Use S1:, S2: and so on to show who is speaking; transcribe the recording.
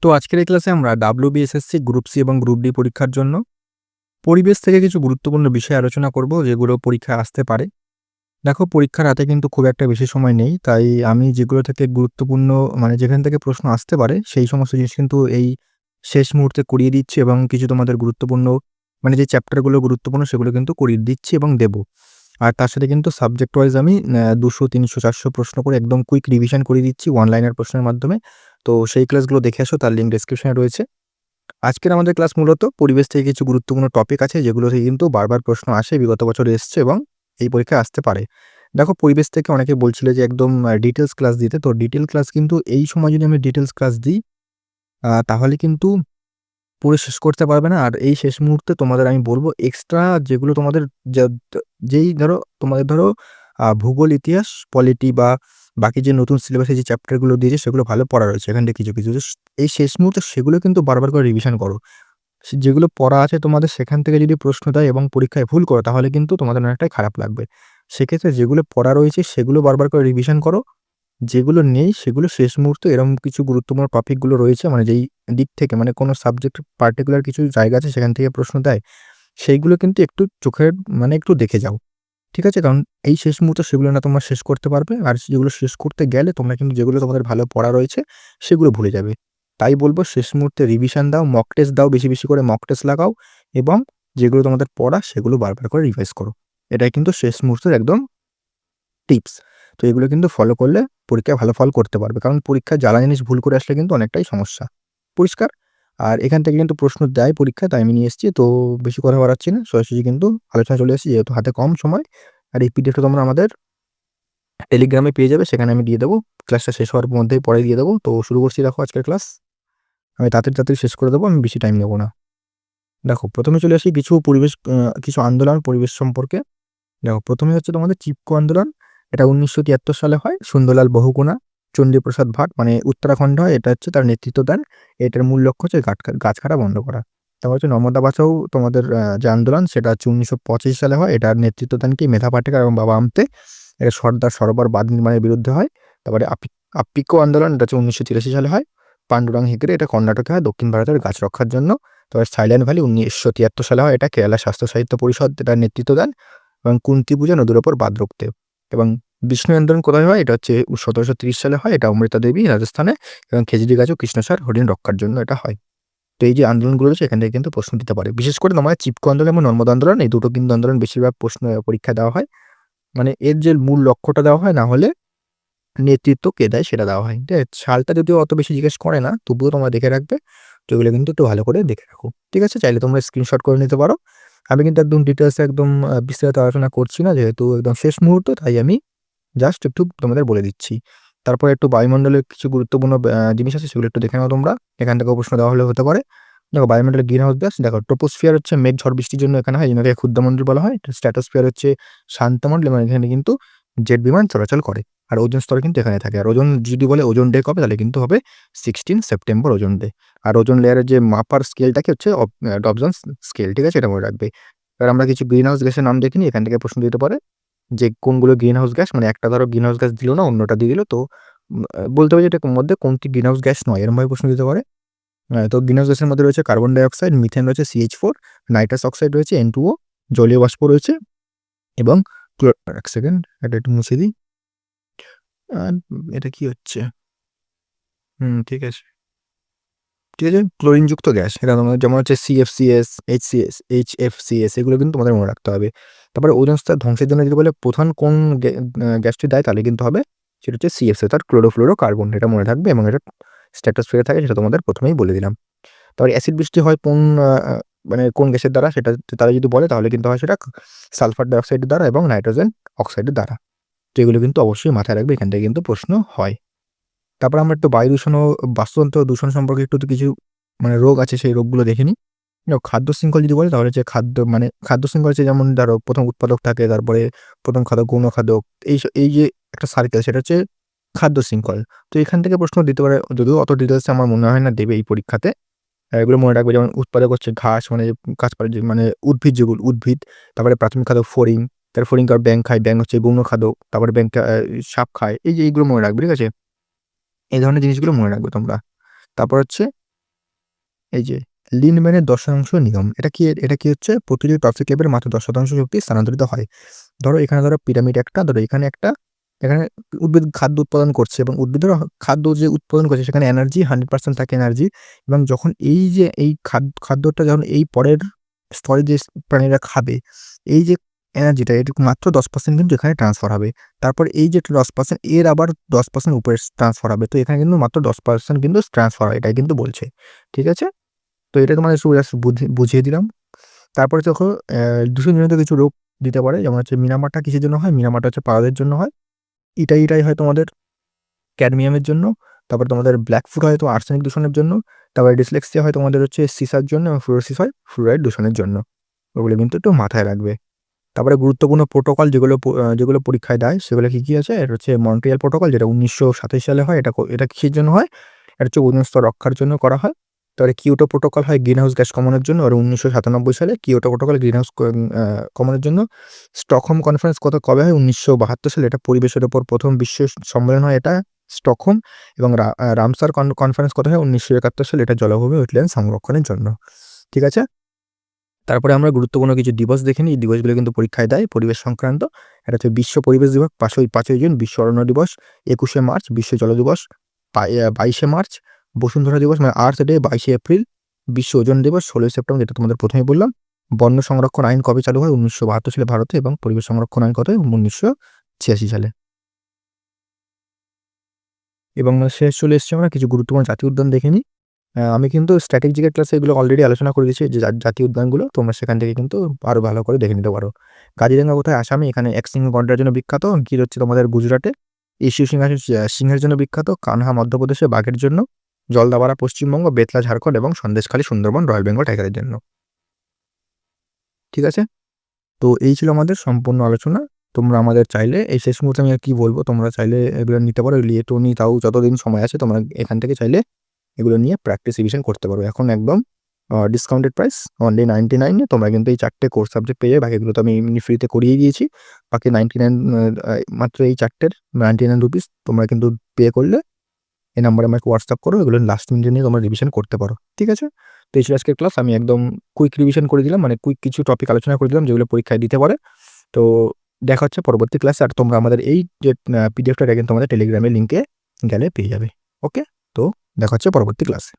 S1: তো আজকের এই ক্লাসে আমরা WBSSC গ্রুপ সি এবং গ্রুপ ডি পরীক্ষার জন্য পরিবেশ থেকে কিছু গুরুত্বপূর্ণ বিষয় আলোচনা করব যেগুলো পরীক্ষায় আসতে পারে। দেখো, পরীক্ষার হাতে কিন্তু খুব একটা বেশি সময় নেই, তাই আমি যেগুলো থেকে গুরুত্বপূর্ণ যেখান থেকে প্রশ্ন আসতে পারে সেই সমস্ত জিনিস কিন্তু এই শেষ মুহূর্তে করিয়ে দিচ্ছি এবং কিছু তোমাদের গুরুত্বপূর্ণ যে চ্যাপ্টারগুলো গুরুত্বপূর্ণ সেগুলো কিন্তু করিয়ে দিচ্ছি এবং দেবো। আর তার সাথে কিন্তু সাবজেক্ট ওয়াইজ আমি 200, 300, 400 প্রশ্ন করে একদম কুইক রিভিশন করিয়ে দিচ্ছি ওয়ান লাইনার প্রশ্নের মাধ্যমে। তো সেই ক্লাসগুলো দেখে আসো, তার লিঙ্ক ডেসক্রিপশনে রয়েছে। আজকের আমাদের ক্লাস মূলত পরিবেশ থেকে কিছু গুরুত্বপূর্ণ টপিক আছে যেগুলো থেকে কিন্তু বারবার প্রশ্ন আসে, বিগত বছরে এসছে এবং এই পরীক্ষায় আসতে পারে। দেখো, পরিবেশ থেকে অনেকে বলছিল যে একদম ডিটেলস ক্লাস দিতে। তো ডিটেল ক্লাস কিন্তু এই সময় যদি আমি ডিটেলস ক্লাস দিই তাহলে কিন্তু পুরো শেষ করতে পারবে না। আর এই শেষ মুহূর্তে তোমাদের আমি বলব এক্সট্রা যেগুলো তোমাদের যা যেই ধরো ভূগোল, ইতিহাস, পলিটি বা বাকি যে নতুন সিলেবাসে যে চ্যাপ্টারগুলো দিয়েছে সেগুলো ভালো পড়া রয়েছে এখান থেকে কিছু এই শেষ মুহূর্তে সেগুলো কিন্তু বারবার করে রিভিশন করো। যেগুলো পড়া আছে তোমাদের সেখান থেকে যদি প্রশ্ন দেয় এবং পরীক্ষায় ভুল করো তাহলে কিন্তু তোমাদের অনেকটাই খারাপ লাগবে। সেক্ষেত্রে যেগুলো পড়া রয়েছে সেগুলো বারবার করে রিভিশন করো। যেগুলো নেই সেগুলো শেষ মুহূর্তে এরকম কিছু গুরুত্বপূর্ণ টপিকগুলো রয়েছে যেই দিক থেকে কোনো সাবজেক্ট পার্টিকুলার কিছু জায়গা আছে সেখান থেকে প্রশ্ন দেয়, সেইগুলো কিন্তু একটু চোখের একটু দেখে যাও। ঠিক আছে? কারণ এই শেষ মুহূর্তে সেগুলো না তোমরা শেষ করতে পারবে। আর যেগুলো শেষ করতে গেলে তোমরা কিন্তু যেগুলো তোমাদের ভালো পড়া রয়েছে সেগুলো ভুলে যাবে। তাই বলব শেষ মুহূর্তে রিভিশন দাও, মক টেস্ট দাও, বেশি, বেশি করে মক টেস্ট লাগাও এবং যেগুলো তোমাদের পড়া সেগুলো বারবার করে রিভাইজ করো। এটাই কিন্তু শেষ মুহূর্তের একদম টিপস। তো এগুলো কিন্তু ফলো করলে পরীক্ষায় ভালো ফল করতে পারবে। কারণ পরীক্ষায় জ্বালা জিনিস ভুল করে আসলে কিন্তু অনেকটাই সমস্যা। পরিষ্কার? আর এখান থেকে কিন্তু প্রশ্ন দেয় পরীক্ষায়, তাই আমি নিয়ে এসেছি। তো বেশি কথা বাড়াচ্ছি না। সোজাসুজি কিন্তু আলোচনায় চলে আসছি যেহেতু হাতে কম সময়। আর এই পিডিএফটা তোমরা আমাদের টেলিগ্রামে পেয়ে যাবে। সেখানে আমি দিয়ে দেবো। ক্লাসটা শেষ হওয়ার মধ্যেই পরে দিয়ে দেবো। তো শুরু করছি, দেখো আজকের ক্লাস। আমি তাড়াতাড়ি শেষ করে দেবো। আমি বেশি টাইম নেব না। দেখো, প্রথমে চলে আসি কিছু আন্দোলন পরিবেশ সম্পর্কে। দেখো, প্রথমে হচ্ছে তোমাদের চিপকো আন্দোলন। এটা 1973 সালে হয়। সুন্দরলাল বহুগুণা, চণ্ডীপ্রসাদ ভাট উত্তরাখণ্ড হয়। এটা হচ্ছে তার নেতৃত্ব দেন। এটার মূল লক্ষ্য হচ্ছে গাছ কাটা বন্ধ করা। তারপর হচ্ছে নর্মদা বাঁচাও তোমাদের যে আন্দোলন সেটা হচ্ছে 1925 সালে হয়। এটার নেতৃত্ব দেন কি মেধা পাটেকার এবং বাবা আমতে। এটা সর্দার সরোবর বাঁধ নির্মাণের বিরুদ্ধে হয়। তারপরে আপ্পিকো আন্দোলন, এটা হচ্ছে 1983 সালে হয়। পান্ডুরাং হেগড়ে, এটা কর্ণাটকে হয় দক্ষিণ ভারতের গাছ রক্ষার জন্য। তারপরে সাইলেন্ট ভ্যালি 1973 সালে হয়। এটা কেরালা স্বাস্থ্য সাহিত্য পরিষদ এটার নেতৃত্ব দেন এবং কুন্তি পূজা নদীর ওপর বাঁধ রুখতে। এবং বিষ্ণু আন্দোলন কোথায় হয়? এটা হচ্ছে 1730 সালে হয়। এটা অমৃতা দেবী রাজস্থানে এবং খেজড়ি গাছ ও কৃষ্ণসার হরিণ রক্ষার জন্য এটা হয়। তো এই যে আন্দোলনগুলো রয়েছে এখান থেকে কিন্তু প্রশ্ন দিতে পারে। বিশেষ করে তোমার চিপকো আন্দোলন এবং নর্মদা আন্দোলন, এই দুটো কিন্তু আন্দোলন বেশিরভাগ প্রশ্ন পরীক্ষায় দেওয়া হয়। এর যে মূল লক্ষ্যটা দেওয়া হয়, না হলে নেতৃত্ব কে দেয় সেটা দেওয়া হয়। ঠিক আছে? সালটা যদিও অত বেশি জিজ্ঞেস করে না, তবুও তোমরা দেখে রাখবে। তো এগুলো কিন্তু একটু ভালো করে দেখে রাখো। ঠিক আছে? চাইলে তোমরা স্ক্রিনশট করে নিতে পারো। আমি কিন্তু একদম ডিটেইলসে একদম বিস্তারিত আলোচনা করছি না, যেহেতু একদম শেষ মুহূর্ত, তাই আমি জাস্ট একটু তোমাদের বলে দিচ্ছি। তারপরে একটু বায়ুমণ্ডলের কিছু গুরুত্বপূর্ণ জিনিস আছে সেগুলো একটু দেখে নাও তোমরা। এখান থেকেও প্রশ্ন দেওয়া হলে হতে পারে। দেখো, বায়ুমণ্ডলের গ্রিন হাউস গ্যাস, দেখো ট্রোপোস্ফিয়ার হচ্ছে মেঘ ঝড় বৃষ্টির জন্য এখানে হয়, এটাকে ক্ষুদ্রমণ্ডল বলা হয়। স্ট্র্যাটোস্ফিয়ার হচ্ছে শান্তমণ্ডল এবং এখানে কিন্তু জেট বিমান চলাচল করে। আর ওজোন স্তর কিন্তু এখানে থাকে। আর ওজোন যদি বলে ওজোন ডে কবে, তাহলে কিন্তু হবে 16 সেপ্টেম্বর ওজোন ডে। আর ওজোন লেয়ারের যে মাপার স্কেলটাকে হচ্ছে ডবসন স্কেল। ঠিক আছে? এটা মনে রাখবে। এবার আমরা কিছু গ্রিন হাউস গ্যাসের নাম দেখে নিই, এখান থেকে প্রশ্ন দিতে পারে যে কোনগুলো গ্রিন হাউস গ্যাস। একটা ধরো গ্রিন হাউস গ্যাস দিল না, অন্যটা দিয়ে দিল। তো বলতে হবে যে এটার মধ্যে কোনটি গ্রিন হাউস গ্যাস নয়, এরকমভাবে প্রশ্ন দিতে পারে। তো গ্রিন হাউস গ্যাসের মধ্যে রয়েছে কার্বন ডাই অক্সাইড, মিথেন রয়েছে CH4, নাইট্রাস অক্সাইড রয়েছে N2O, জলীয় বাষ্প রয়েছে এবং এক সেকেন্ড, এটা একটু মুছে দিই। আর এটা কি হচ্ছে? ঠিক আছে। ঠিক আছে? ক্লোরিনযুক্ত গ্যাস, এটা তোমাদের যেমন হচ্ছে CFCS, HFCS, এগুলো কিন্তু তোমাদের মনে রাখতে হবে। তারপরে ওজোন স্তর ধ্বংসের জন্য যদি বলে প্রধান কোন গ্যাসটি দায়ী, তাহলে কিন্তু হবে সেটা হচ্ছে CFC, অর্থাৎ ক্লোরোফ্লোরো কার্বন। এটা মনে রাখবে এবং এটা স্ট্র্যাটোস্ফিয়ারে থাকে, সেটা তোমাদের প্রথমেই বলে দিলাম। তারপরে অ্যাসিড বৃষ্টি হয় কোন কোন গ্যাসের দ্বারা, সেটা তারা যদি বলে তাহলে কিন্তু হয় সেটা সালফার ডাইঅক্সাইডের দ্বারা এবং নাইট্রোজেন অক্সাইডের দ্বারা। তো এগুলো কিন্তু অবশ্যই মাথায় রাখবে, এখান থেকে কিন্তু প্রশ্ন হয়। তারপর আমরা একটু বায়ু দূষণ ও বাস্তুতন্ত্র দূষণ সম্পর্কে একটু কিছু রোগ আছে, সেই রোগগুলো দেখে নিই। খাদ্য শৃঙ্খল যদি বলে তাহলে যে খাদ্য শৃঙ্খল হচ্ছে, যেমন ধরো প্রথম উৎপাদক থাকে, তারপরে প্রথম খাদক, গৌণ খাদক, এই যে একটা সার্কেল, সেটা হচ্ছে খাদ্য শৃঙ্খল। তো এখান থেকে প্রশ্ন দিতে পারে, যদিও অত ডিটেলসে আমার মনে হয় না দেবে এই পরীক্ষাতে। এগুলো মনে রাখবে, যেমন উৎপাদক হচ্ছে ঘাস, গাছপালা, যে উদ্ভিদ, যেগুলো উদ্ভিদ। তারপরে প্রাথমিক খাদক ফড়িং, তার ফড়িং আর ব্যাঙ খায়, ব্যাঙ হচ্ছে গৌণ খাদক। তারপরে ব্যাঙ সাপ খায়। এই যে এইগুলো মনে রাখবে। ঠিক আছে? এই ধরনের জিনিসগুলো মনে রাখবে তোমরা। তারপর হচ্ছে এই যে লিনম্যানের 10% নিয়ম। এটা কি হচ্ছে প্রতিটি টপিক লেভেলে মাত্র 10% শক্তি স্থানান্তরিত হয়। ধরো এখানে পিরামিড একটা, ধরো এখানে একটা, এখানে উদ্ভিদ খাদ্য উৎপাদন করছে এবং উদ্ভিদের খাদ্য যে উৎপাদন করছে সেখানে এনার্জি 100% থাকে এনার্জি, এবং যখন এই যে এই খাদ্যটা যখন এই পরের স্তরে যে প্রাণীরা খাবে, এই যে এনার্জিটা এটুকু মাত্র 10% কিন্তু এখানে ট্রান্সফার হবে। তারপর এই যে 10% এর আবার 10% উপরে ট্রান্সফার হবে। তো এখানে কিন্তু মাত্র 10% কিন্তু ট্রান্সফার হয়, এটাই কিন্তু বলছে। ঠিক আছে? তো এটা তোমাদের শুধু জাস্ট বুঝিয়ে দিলাম। তারপরে দেখো দূষণজনিত কিছু রোগ দিতে পারে, যেমন হচ্ছে মিনামাটা কিসের জন্য হয়? মিনামাটা হচ্ছে পায়রাদের জন্য হয়। ইটাই হয় তোমাদের ক্যাডমিয়ামের জন্য। তারপরে তোমাদের ব্ল্যাক ফুট হয় তো আর্সেনিক দূষণের জন্য। তারপরে ডিসলেক্সিয়া হয় তোমাদের হচ্ছে সিসার জন্য, এবং ফ্লোরোসিস হয় ফ্লুরাইড দূষণের জন্য। ওগুলো কিন্তু একটু মাথায় রাখবে। তারপরে গুরুত্বপূর্ণ প্রোটোকল যেগুলো পরীক্ষায় দেয় সেগুলো কি আছে? এটা হচ্ছে মন্ট্রিয়াল প্রোটোকল, যেটা 1927 সালে হয়। এটা কিসের জন্য হয়? এটা হচ্ছে ওজোন স্তর রক্ষার জন্য করা হয়। তারপরে কিয়োটো প্রোটোকল হয় গ্রিনহাউস গ্যাস কমানোর জন্য, আর 1997 সালে কিয়োটো প্রোটোকল গ্রিনহাউস কমানোর জন্য। স্টকহোম কনফারেন্স কবে হয়? 1972 সালে। এটা পরিবেশের উপর প্রথম বিশ্ব সম্মেলন হয় এটা স্টকহোম। এবং রামসার কনফারেন্স কত হয়? 1971 সালে। এটা জলাভূমি ওয়েটল্যান্ড সংরক্ষণের জন্য। ঠিক আছে? তারপরে আমরা গুরুত্বপূর্ণ কিছু দিবস দেখে নিই। এই দিবসগুলো কিন্তু পরীক্ষায় দেয় পরিবেশ সংক্রান্ত। এটা হচ্ছে বিশ্ব পরিবেশ দিবস 5ই জুন, বিশ্ব অরণ্য দিবস 21শে মার্চ, বিশ্ব জল দিবস 22শে মার্চ, বসুন্ধরা দিবস মানে আর্থ ডে 22শে এপ্রিল, বিশ্ব ওজোন দিবস 16ই সেপ্টেম্বর, যেটা তোমাদের প্রথমেই বললাম। বন্য সংরক্ষণ আইন কবে চালু হয়? 1972 সালে ভারতে, এবং পরিবেশ সংরক্ষণ আইন কত হয়? 1986 সালে। এবং শেষ চলে এসেছি আমরা কিছু গুরুত্বপূর্ণ জাতীয় উদ্যান দেখে নিই। আমি কিন্তু স্ট্যাটিক জিকের ক্লাসে এগুলো অলরেডি আলোচনা করে দিয়েছি, যে জাতীয় উদ্যানগুলো তোমরা সেখান থেকে কিন্তু আরও ভালো করে দেখে নিতে পারো। কাজিরাঙ্গা কোথায়? আসামে। এখানে একশিঙা গন্ডারের জন্য বিখ্যাত। গির হচ্ছে তোমাদের গুজরাটে। এশীয় সিংহের জন্য বিখ্যাত। কানহা মধ্যপ্রদেশে বাঘের জন্য। জলদাপাড়া পশ্চিমবঙ্গ, বেতলা ঝাড়খণ্ড, এবং সন্দেশখালী সুন্দরবন রয়্যাল বেঙ্গল টাইগারের জন্য। ঠিক আছে? তো এই ছিল আমাদের সম্পূর্ণ আলোচনা। তোমরা আমাদের চাইলে এই শেষ মুহূর্তে আমি আর কি বলবো, তোমরা চাইলে এগুলো নিতে পারো। লিয়েটনি তাও যতদিন সময় আছে তোমরা এখান থেকে চাইলে এগুলো নিয়ে প্র্যাকটিস রিভিশন করতে পারো। এখন একদম ডিসকাউন্টেড প্রাইস অনলি 99 এ তোমরা কিন্তু এই 4টে কোর্স সাবজেক্ট পেয়ে যাবে। বাকিগুলো তো আমি এমনি ফ্রিতে করিয়ে দিয়েছি। বাকি 99 মাত্র এই 4টের 99 রুপিস তোমরা কিন্তু পে করলে এই নাম্বারে আমাকে হোয়াটসঅ্যাপ করো। এগুলো লাস্ট মিনিটে নিয়ে তোমরা রিভিশন করতে পারো। ঠিক আছে? তো এই ছিল আজকের ক্লাস। আমি একদম কুইক রিভিশন করে দিলাম, মানে কুইক কিছু টপিক আলোচনা করে দিলাম যেগুলো পরীক্ষায় দিতে পারে। তো দেখা হচ্ছে পরবর্তী ক্লাসে। আর তোমরা আমাদের এই যে পিডিএফটা কিন্তু তোমাদের টেলিগ্রামের লিঙ্কে গেলে পেয়ে যাবে। ওকে? তো দেখা হচ্ছে পরবর্তী ক্লাসে।